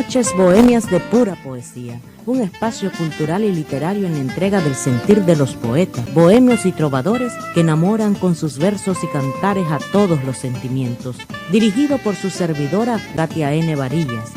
Noches bohemias de pura poesía, un espacio cultural y literario en la entrega del sentir de los poetas, bohemios y trovadores que enamoran con sus versos y cantares a todos los sentimientos. Dirigido por su servidora Katia N. Varillas.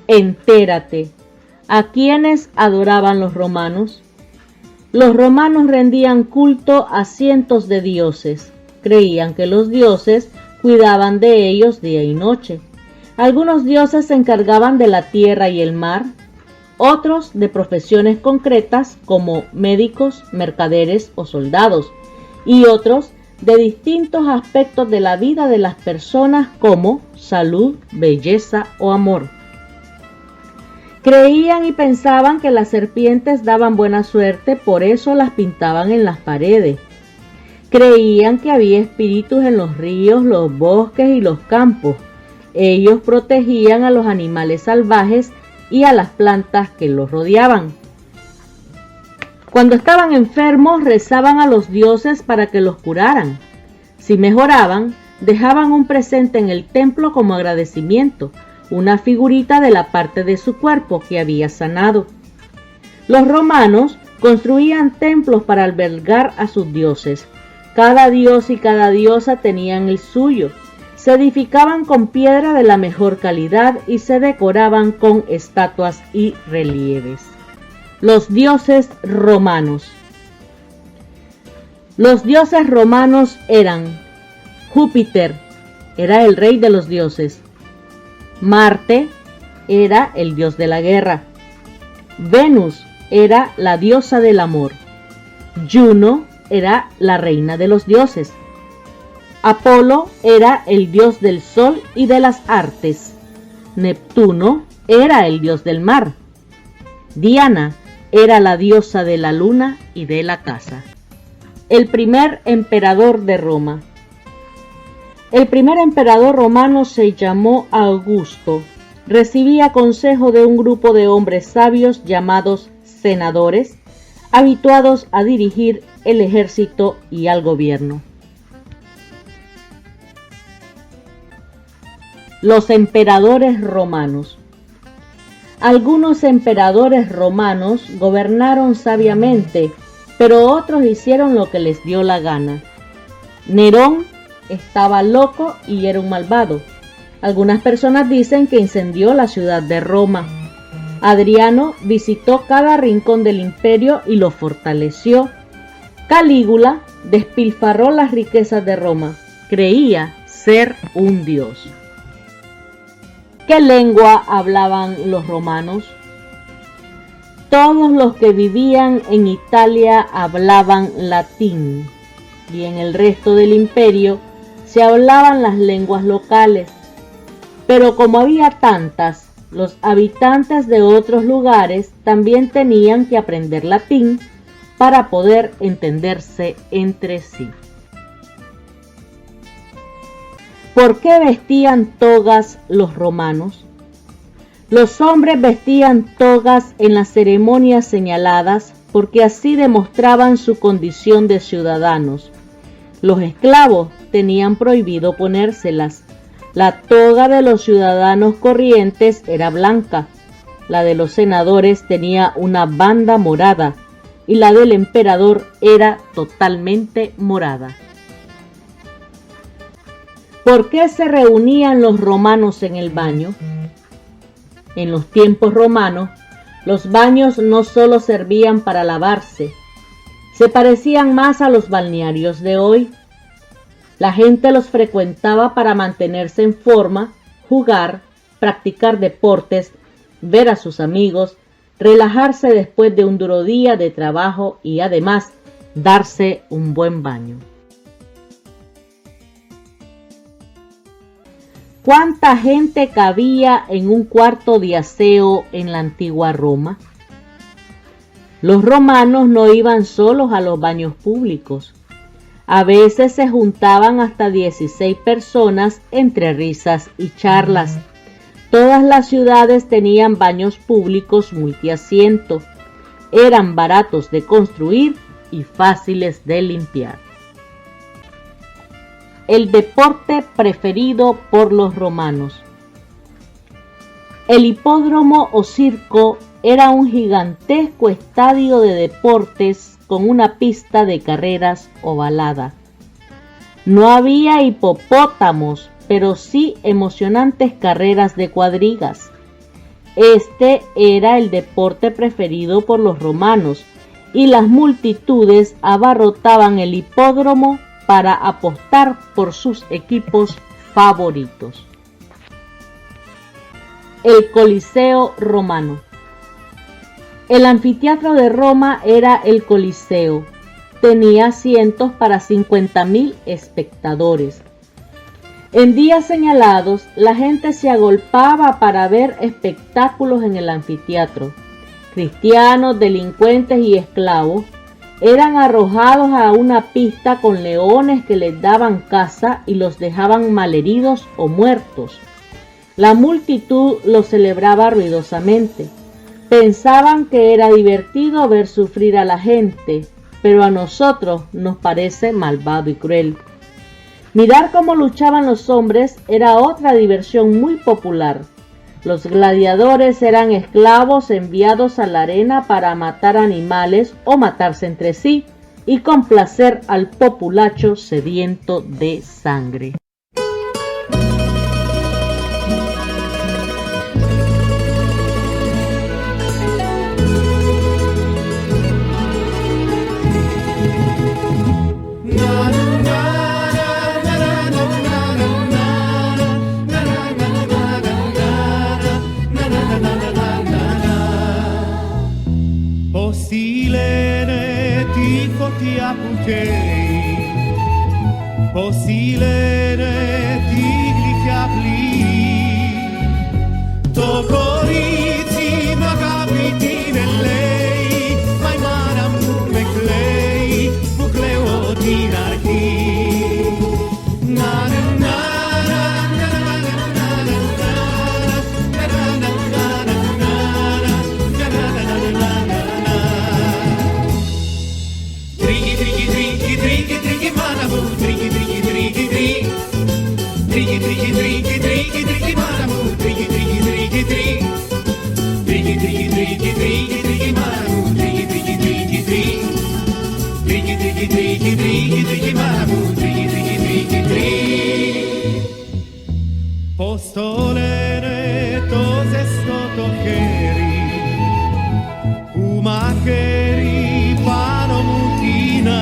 Entérate. ¿A quiénes adoraban los romanos? Los romanos rendían culto a cientos de dioses. Creían que los dioses cuidaban de ellos día y noche. Algunos dioses se encargaban de la tierra y el mar, otros de profesiones concretas como médicos, mercaderes o soldados, y otros de distintos aspectos de la vida de las personas como salud, belleza o amor. Creían y pensaban que las serpientes daban buena suerte, por eso las pintaban en las paredes. Creían que había espíritus en los ríos, los bosques y los campos. Ellos protegían a los animales salvajes y a las plantas que los rodeaban. Cuando estaban enfermos, rezaban a los dioses para que los curaran. Si mejoraban, dejaban un presente en el templo como agradecimiento, una figurita de la parte de su cuerpo que había sanado. Los romanos construían templos para albergar a sus dioses. Cada dios y cada diosa tenían el suyo. Se edificaban con piedra de la mejor calidad y se decoraban con estatuas y relieves. Los dioses romanos. Los dioses romanos eran: Júpiter, era el rey de los dioses. Marte era el dios de la guerra. Venus era la diosa del amor. Juno era la reina de los dioses. Apolo era el dios del sol y de las artes. Neptuno era el dios del mar. Diana era la diosa de la luna y de la caza. el primer emperador de Roma. El primer emperador romano se llamó Augusto. Recibía consejo de un grupo de hombres sabios llamados senadores, habituados a dirigir el ejército y al gobierno. Los emperadores romanos. Algunos emperadores romanos gobernaron sabiamente, pero otros hicieron lo que les dio la gana. Nerón estaba loco y era un malvado. Algunas personas dicen que incendió la ciudad de Roma. Adriano visitó cada rincón del imperio y lo fortaleció. Calígula despilfarró las riquezas de Roma. Creía ser un dios. ¿Qué lengua hablaban los romanos? Todos los que vivían en Italia hablaban latín, y en el resto del imperio se hablaban las lenguas locales. Pero como había tantas, los habitantes de otros lugares también tenían que aprender latín para poder entenderse entre sí. ¿Por qué vestían togas los romanos? Los hombres vestían togas en las ceremonias señaladas porque así demostraban su condición de ciudadanos. Los esclavos tenían prohibido ponérselas. La toga de los ciudadanos corrientes era blanca, la de los senadores tenía una banda morada y la del emperador era totalmente morada. ¿Por qué se reunían los romanos en el baño? En los tiempos romanos, los baños no solo servían para lavarse, se parecían más a los balnearios de hoy. La gente los frecuentaba para mantenerse en forma, jugar, practicar deportes, ver a sus amigos, relajarse después de un duro día de trabajo y además darse un buen baño. ¿Cuánta gente cabía en un cuarto de aseo en la antigua Roma? Los romanos no iban solos a los baños públicos. A veces se juntaban hasta 16 personas entre risas y charlas. Todas las ciudades tenían baños públicos multiasiento. Eran baratos de construir y fáciles de limpiar. El deporte preferido por los romanos. El hipódromo o circo era un gigantesco estadio de deportes con una pista de carreras ovalada. No había hipopótamos, pero sí emocionantes carreras de cuadrigas. Este era el deporte preferido por los romanos y las multitudes abarrotaban el hipódromo para apostar por sus equipos favoritos. El Coliseo romano. El anfiteatro de Roma era el Coliseo. Tenía asientos para 50.000 espectadores. En días señalados, la gente se agolpaba para ver espectáculos en el anfiteatro. Cristianos, delincuentes y esclavos eran arrojados a una pista con leones que les daban caza y los dejaban malheridos o muertos. La multitud lo celebraba ruidosamente. Pensaban que era divertido ver sufrir a la gente, pero a nosotros nos parece malvado y cruel. Mirar cómo luchaban los hombres era otra diversión muy popular. Los gladiadores eran esclavos enviados a la arena para matar animales o matarse entre sí y complacer al populacho sediento de sangre. Posílene tigli chiapli, to corici magabiti nellei, mai manam me clay, bucleo Postolene tozesto toheri, umaheri panomutina,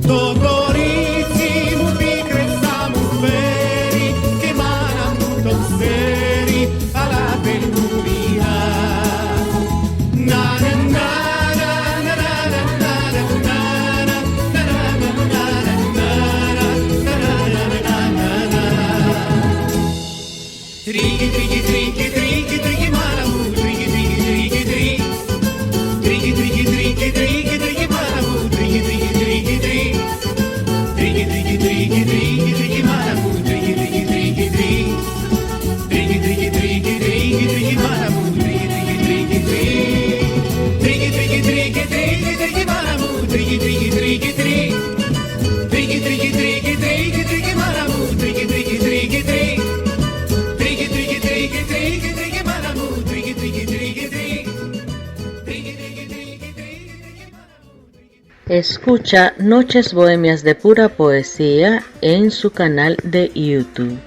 togorici mu pikresa mu veri, che mana mu tosteri alla penurina. Na na na na na na na na na na Trigi, trigi, trigi, trigi, trigi, maramu, trigi, trigi, trigi, trigi. Trigi, trigi, trigi, trigi, trigi, maramu, trigi, trigi, trigi, trigi. Trigi, trigi, trigi, trigi, trigi, maramu, trigi, trigi, trigi, trigi. Trigi, trigi, trigi, trigi, trigi, maramu, trigi, trigi, trigi, trigi. Trigi, trigi, trigi, trigi, trigi, maramu, trigi, trigi, trigi, trigi. Trigi, trigi, trigi, trigi, trigi, maramu, trigi, trigi, trigi, trigi. Escucha Noches Bohemias de Pura Poesía en su canal de YouTube.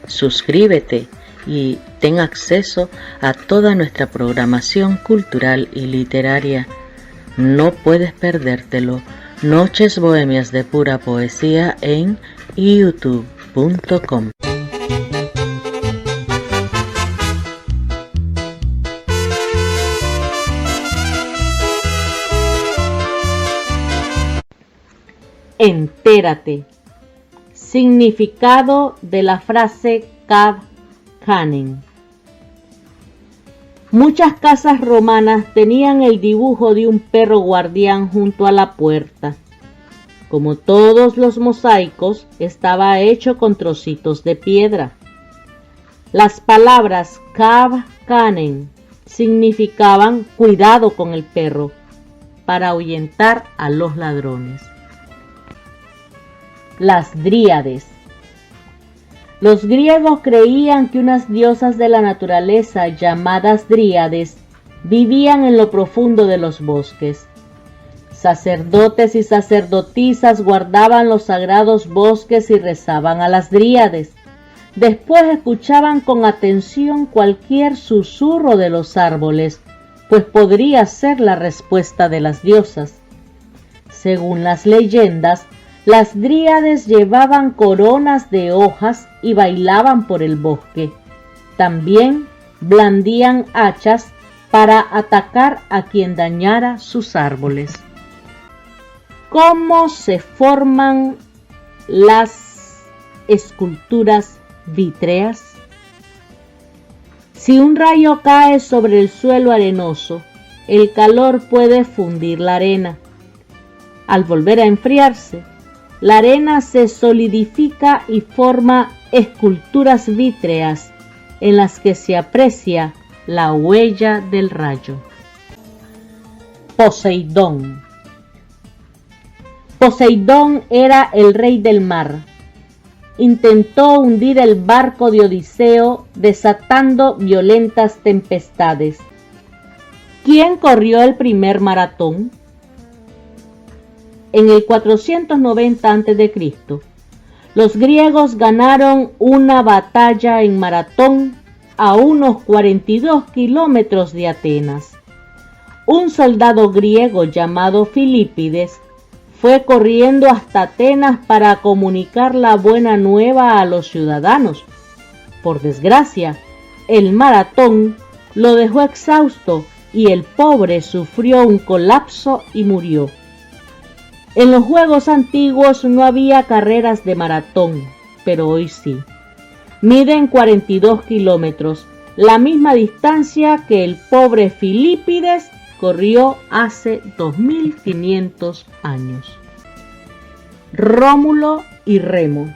Suscríbete y ten acceso a toda nuestra programación cultural y literaria. No puedes perdértelo. Noches Bohemias de Pura Poesía en youtube.com. Entérate. Significado de la frase Cab Canem. Muchas casas romanas tenían el dibujo de un perro guardián junto a la puerta. Como todos los mosaicos, estaba hecho con trocitos de piedra. Las palabras Cab Canem significaban cuidado con el perro para ahuyentar a los ladrones. Las dríades. Los griegos creían que unas diosas de la naturaleza llamadas dríades vivían en lo profundo de los bosques. Sacerdotes y sacerdotisas guardaban los sagrados bosques y rezaban a las dríades. Después escuchaban con atención cualquier susurro de los árboles, pues podría ser la respuesta de las diosas. Según las leyendas, las dríades llevaban coronas de hojas y bailaban por el bosque. También blandían hachas para atacar a quien dañara sus árboles. ¿Cómo se forman las esculturas vítreas? Si un rayo cae sobre el suelo arenoso, el calor puede fundir la arena. Al volver a enfriarse, la arena se solidifica y forma esculturas vítreas en las que se aprecia la huella del rayo. Poseidón. Poseidón era el rey del mar. Intentó hundir el barco de Odiseo desatando violentas tempestades. ¿Quién corrió el primer maratón? En el 490 a.C., los griegos ganaron una batalla en Maratón a unos 42 kilómetros de Atenas. Un soldado griego llamado Filípides fue corriendo hasta Atenas para comunicar la buena nueva a los ciudadanos. Por desgracia, el maratón lo dejó exhausto y el pobre sufrió un colapso y murió. En los Juegos antiguos no había carreras de maratón, pero hoy sí. Miden 42 kilómetros, la misma distancia que el pobre Filípides corrió hace 2500 años. Rómulo y Remo.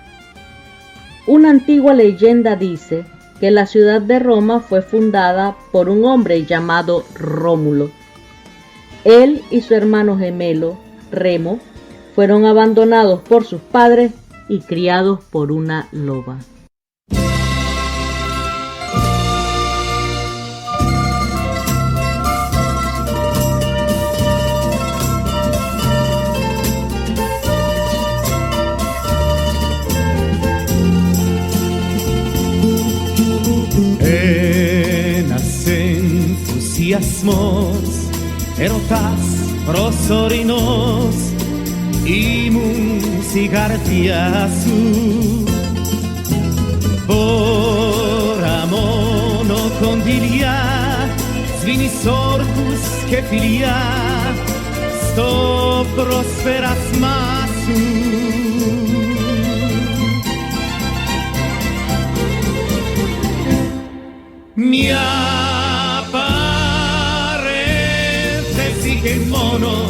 Una antigua leyenda dice que la ciudad de Roma fue fundada por un hombre llamado Rómulo. Él y su hermano gemelo, Remo, fueron abandonados por sus padres y criados por una loba. entuziasmos, erotas, prosorinos i musikartiazu. Boramono kondilia, svini sortus ke filia, sto prosperas masu. Mia parentesi che il mono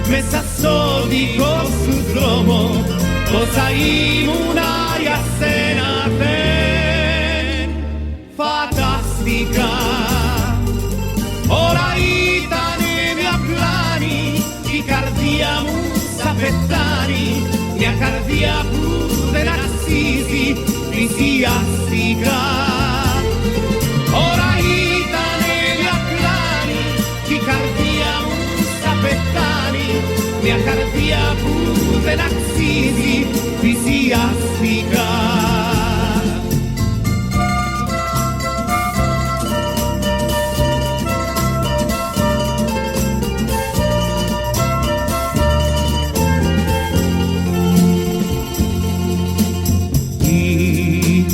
messa sodico sul dromo, posaim un'aria senaten fantastica. Ora itane mia plani, i cardiamu sapettani, mia cardia pure nassisi, visiastica. Ora itane mia plani, i cardiamu sapettani, mia cardia pure nassisi, visiastica.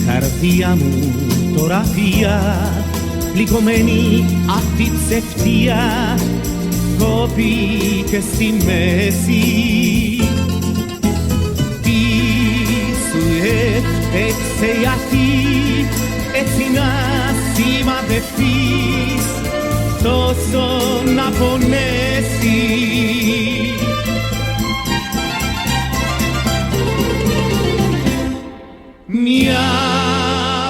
Cardiamu torafia, pligomeni atitseftia, kopi kestimesi. Tisuet exeiati, etsinasima de fis, toso naponesi. Mia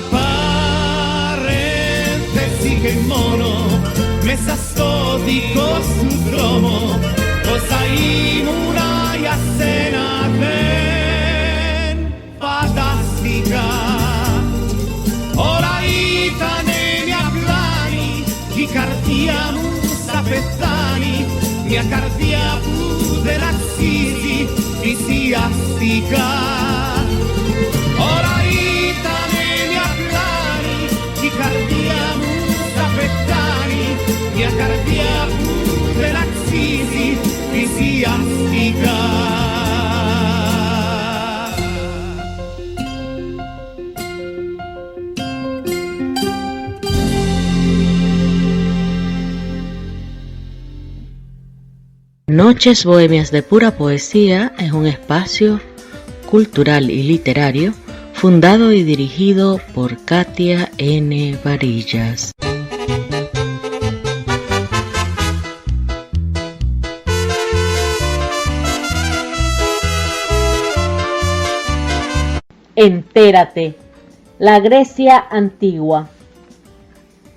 parentesi che il mono messa stodico sul dromo, posaim un'aria senaten fantastica. Ora itane mia plani, i cardiamu sapettani, mia cardia pure nassisi, visiastica. Ora itane mia plani, i cardiamu sapettani, mia cardia pure nassisi, visiastica. Noches Bohemias de Pura Poesía es un espacio cultural y literario fundado y dirigido por Katia N. Varillas. Entérate. La Grecia antigua.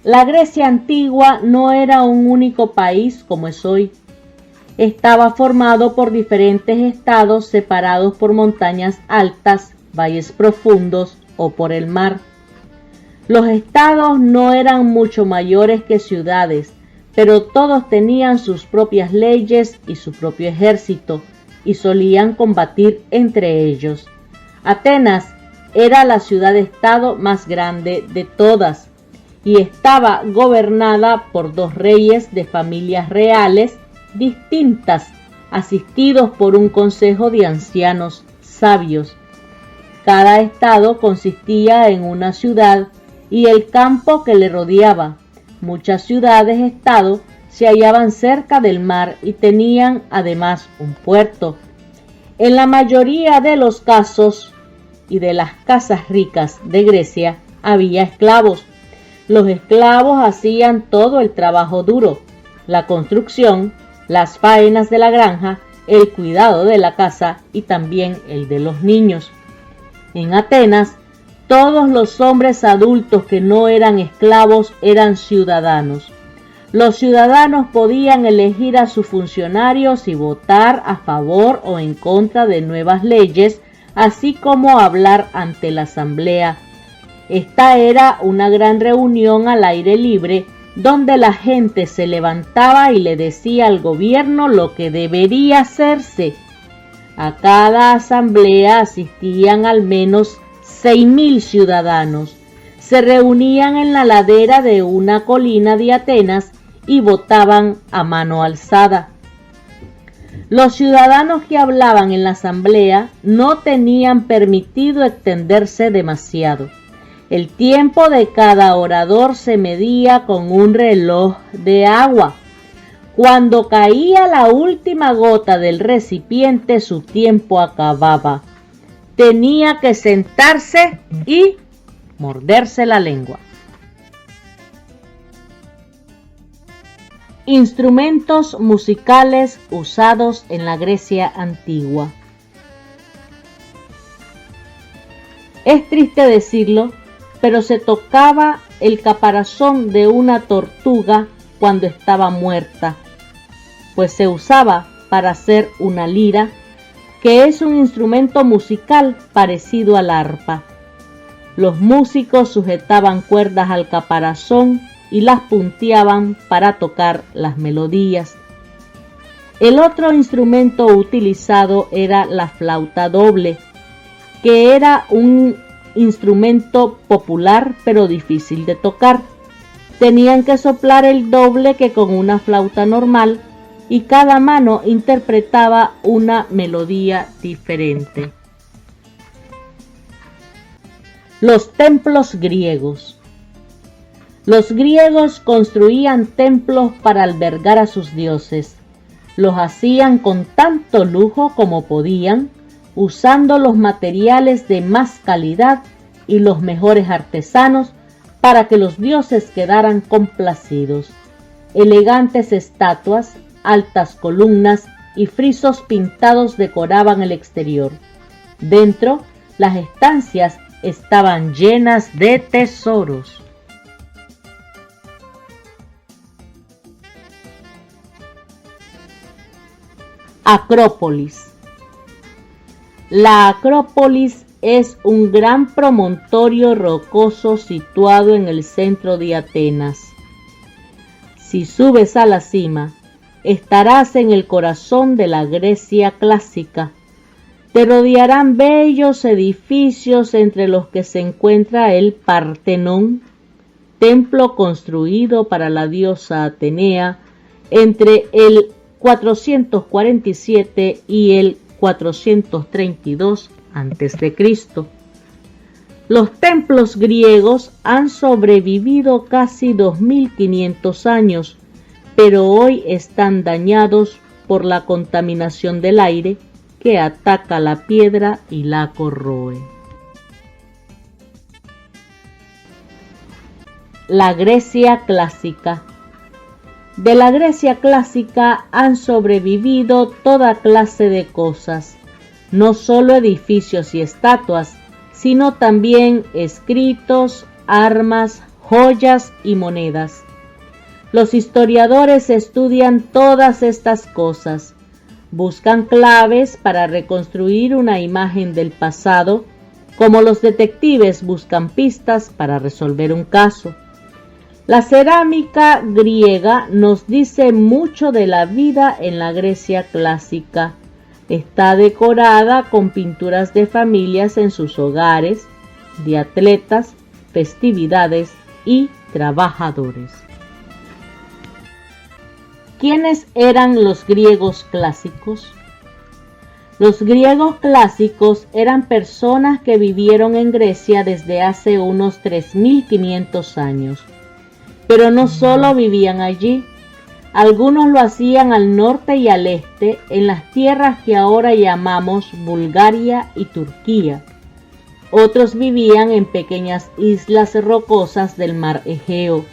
La Grecia antigua no era un único país como es hoy. Estaba formado por diferentes estados separados por montañas altas, valles profundos o por el mar. Los estados no eran mucho mayores que ciudades, pero todos tenían sus propias leyes y su propio ejército, y solían combatir entre ellos. Atenas era la ciudad-estado más grande de todas, y estaba gobernada por 2 reyes de familias reales distintas, asistidos por un consejo de ancianos sabios. Cada estado consistía en una ciudad y el campo que le rodeaba. Muchas ciudades-estado se hallaban cerca del mar y tenían además un puerto. En la mayoría de los casos y de las casas ricas de Grecia había esclavos. Los esclavos hacían todo el trabajo duro, la construcción, las faenas de la granja, el cuidado de la casa y también el de los niños. En Atenas, todos los hombres adultos que no eran esclavos eran ciudadanos. Los ciudadanos podían elegir a sus funcionarios y votar a favor o en contra de nuevas leyes, así como hablar ante la asamblea. Esta era una gran reunión al aire libre, donde la gente se levantaba y le decía al gobierno lo que debería hacerse. A cada asamblea asistían al menos 6.000 ciudadanos. Se reunían en la ladera de una colina de Atenas y votaban a mano alzada. Los ciudadanos que hablaban en la asamblea no tenían permitido extenderse demasiado. El tiempo de cada orador se medía con un reloj de agua. Cuando caía la última gota del recipiente, su tiempo acababa. Tenía que sentarse y morderse la lengua. Instrumentos musicales usados en la Grecia antigua. Es triste decirlo, pero se tocaba el caparazón de una tortuga cuando estaba muerta, pues se usaba para hacer una lira, que es un instrumento musical parecido al arpa. Los músicos sujetaban cuerdas al caparazón y las punteaban para tocar las melodías. El otro instrumento utilizado era la flauta doble, que era un instrumento popular pero difícil de tocar. Tenían que soplar el doble que con una flauta normal y cada mano interpretaba una melodía diferente. Los templos griegos. Los griegos construían templos para albergar a sus dioses. Los hacían con tanto lujo como podían, usando los materiales de más calidad y los mejores artesanos para que los dioses quedaran complacidos. Elegantes estatuas, altas columnas y frisos pintados decoraban el exterior. Dentro, las estancias estaban llenas de tesoros. Acrópolis. La Acrópolis es un gran promontorio rocoso situado en el centro de Atenas. Si subes a la cima, estarás en el corazón de la Grecia clásica. Te rodearán bellos edificios entre los que se encuentra el Partenón, templo construido para la diosa Atenea entre el 447 y el 432 a.C. Los templos griegos han sobrevivido casi 2500 años, pero hoy están dañados por la contaminación del aire que ataca la piedra y la corroe. La Grecia clásica. De la Grecia clásica han sobrevivido toda clase de cosas, no solo edificios y estatuas, sino también escritos, armas, joyas y monedas. Los historiadores estudian todas estas cosas, buscan claves para reconstruir una imagen del pasado, como los detectives buscan pistas para resolver un caso. La cerámica griega nos dice mucho de la vida en la Grecia clásica. Está decorada con pinturas de familias en sus hogares, de atletas, festividades y trabajadores. ¿Quiénes eran los griegos clásicos? Los griegos clásicos eran personas que vivieron en Grecia desde hace unos 3500 años. Pero no solo vivían allí, algunos lo hacían al norte y al este, en las tierras que ahora llamamos Bulgaria y Turquía. Otros vivían en pequeñas islas rocosas del mar Egeo.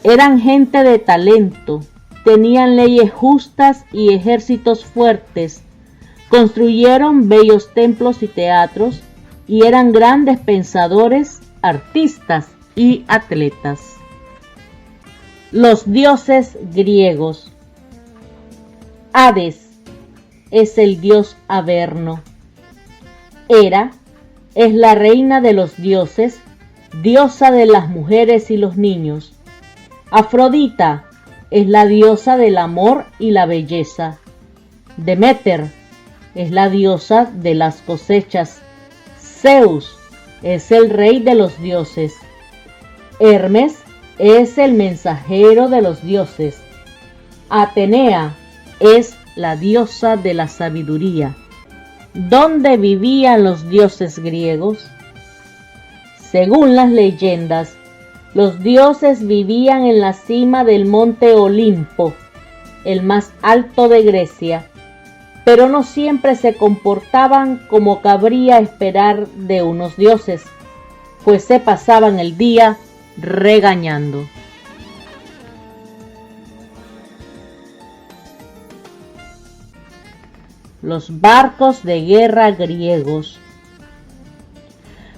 Eran gente de talento, tenían leyes justas y ejércitos fuertes, construyeron bellos templos y teatros y eran grandes pensadores, artistas y atletas. Los dioses griegos. Hades es el dios Averno. Hera es la reina de los dioses, diosa de las mujeres y los niños. Afrodita es la diosa del amor y la belleza. Deméter es la diosa de las cosechas. Zeus es el rey de los dioses. Hermes es el mensajero de los dioses. Atenea es la diosa de la sabiduría. ¿Dónde vivían los dioses griegos? Según las leyendas, los dioses vivían en la cima del monte Olimpo, el más alto de Grecia, pero no siempre se comportaban como cabría esperar de unos dioses, pues se pasaban el día regañando. Los barcos de guerra griegos.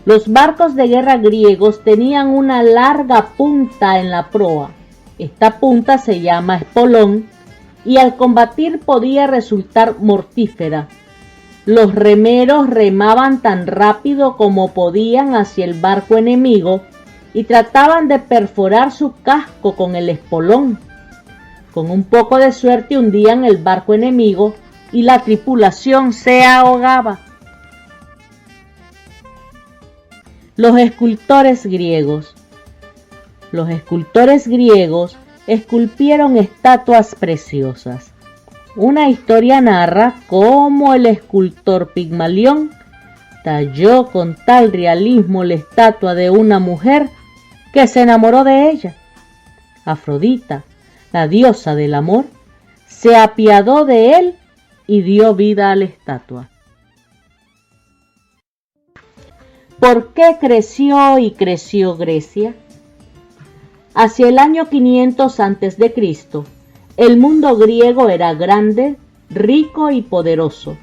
Los barcos de guerra griegos tenían una larga punta en la proa. Esta punta se llama espolón y al combatir podía resultar mortífera. Los remeros remaban tan rápido como podían hacia el barco enemigo y trataban de perforar su casco con el espolón. Con un poco de suerte hundían el barco enemigo y la tripulación se ahogaba. Los escultores griegos. Los escultores griegos esculpieron estatuas preciosas. Una historia narra cómo el escultor Pigmalión talló con tal realismo la estatua de una mujer que se enamoró de ella. Afrodita, la diosa del amor, se apiadó de él y dio vida a la estatua. ¿Por qué creció y creció Grecia? Hacia el año 500 a.C., el mundo griego era grande, rico y poderoso.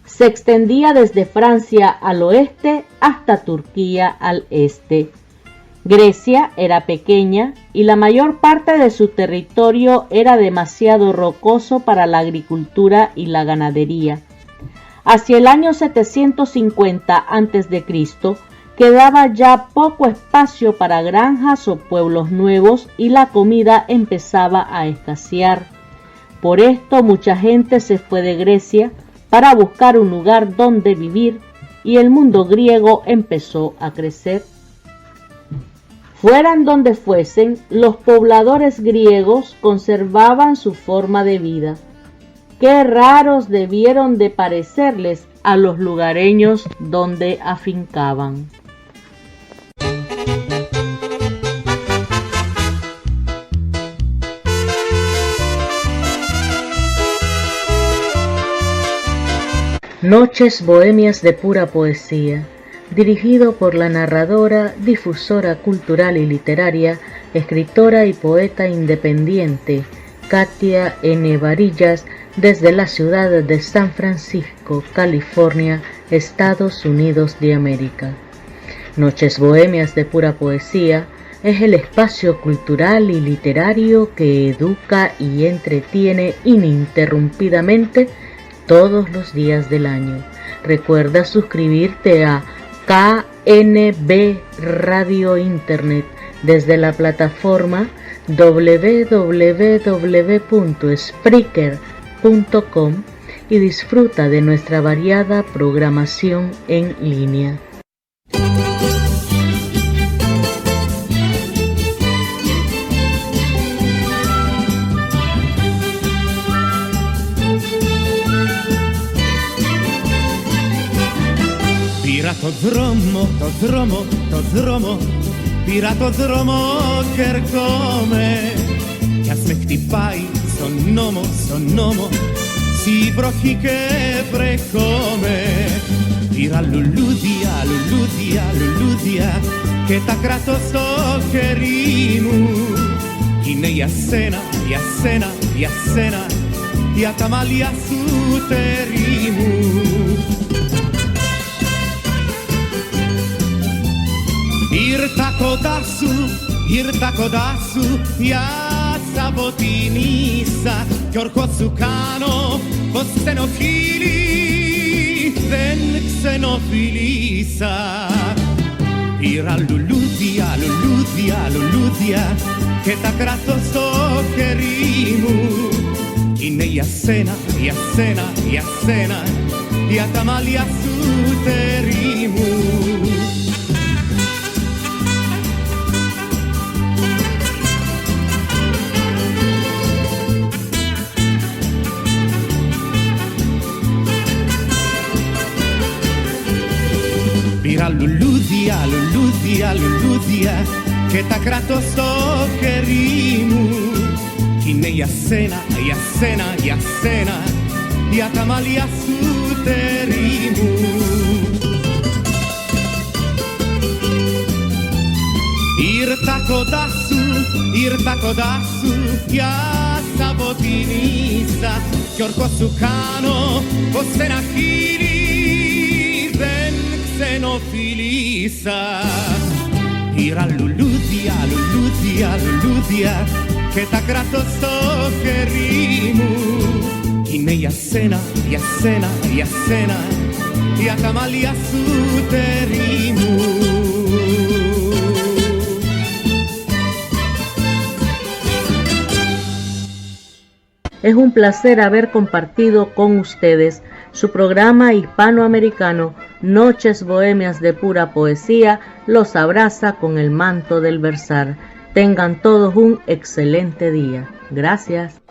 Se extendía desde Francia al oeste hasta Turquía al este. Grecia era pequeña y la mayor parte de su territorio era demasiado rocoso para la agricultura y la ganadería. Hacia el año 750 a.C., quedaba ya poco espacio para granjas o pueblos nuevos y la comida empezaba a escasear. Por esto mucha gente se fue de Grecia para buscar un lugar donde vivir y el mundo griego empezó a crecer. Fueran donde fuesen, los pobladores griegos conservaban su forma de vida. Qué raros debieron de parecerles a los lugareños donde afincaban. Noches bohemias de pura poesía, dirigido por la narradora, difusora cultural y literaria, escritora y poeta independiente, Katia N. Varillas, desde la ciudad de San Francisco, California, Estados Unidos de América. Noches bohemias de pura poesía es el espacio cultural y literario que educa y entretiene ininterrumpidamente todos los días del año. Recuerda suscribirte a KNB Radio Internet desde la plataforma www.spreaker.com y disfruta de nuestra variada programación en línea. Πειρατοδρόμο κερκόμε κι ας με χτυπάει στον νόμο στη βροχή και βρεχόμε. Πήρα λουλούδια και τα κρατώ στο χέρι μου. Είναι για σένα, για τα μαλλιά σου τέρι μου. Ήρθα κοντά σου για σαβοτινίσα κι όρκο σου κάνω πως δεν ξενοφιλίσα. Πήρα λουλούδια και τα κρατώ στο χέρι μου. Είναι για σένα, για τα μαλλιά σου τέρι μου. Luludia, Luludia, Luludia, che t'ha creato sto querimu. Chine yasena, yasena, yasena, yatamalia su terimu. Irtako dasu, ya sabotinisa, Giorgio Sucano, Ostena Kiri, Ben Xenofilisa. Ira Luludia, Luludia, Luludia, che t'ha creato sto querimu. Chine yasena, yasena, yasena, yatamalia su terimu. Es un placer haber compartido con ustedes su programa hispanoamericano Noches Bohemias de Pura Poesía. Los abraza con el manto del versar. Tengan todos un excelente día. Gracias.